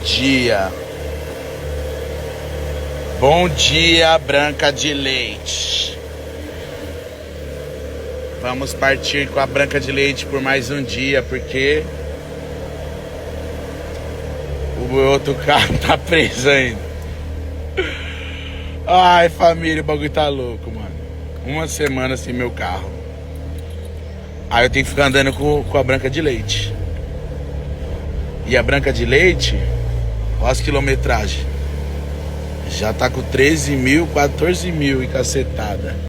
dia. Bom dia, Branca de Leite. Vamos partir com a Branca de Leite por mais um dia, porque o outro carro tá preso ainda. Ai, família, o bagulho tá louco, mano. Uma semana sem meu carro. Aí eu tenho que ficar andando com a Branca de Leite. E a Branca de Leite, olha as quilometragens. Já tá com 13 mil, 14 mil e cacetada.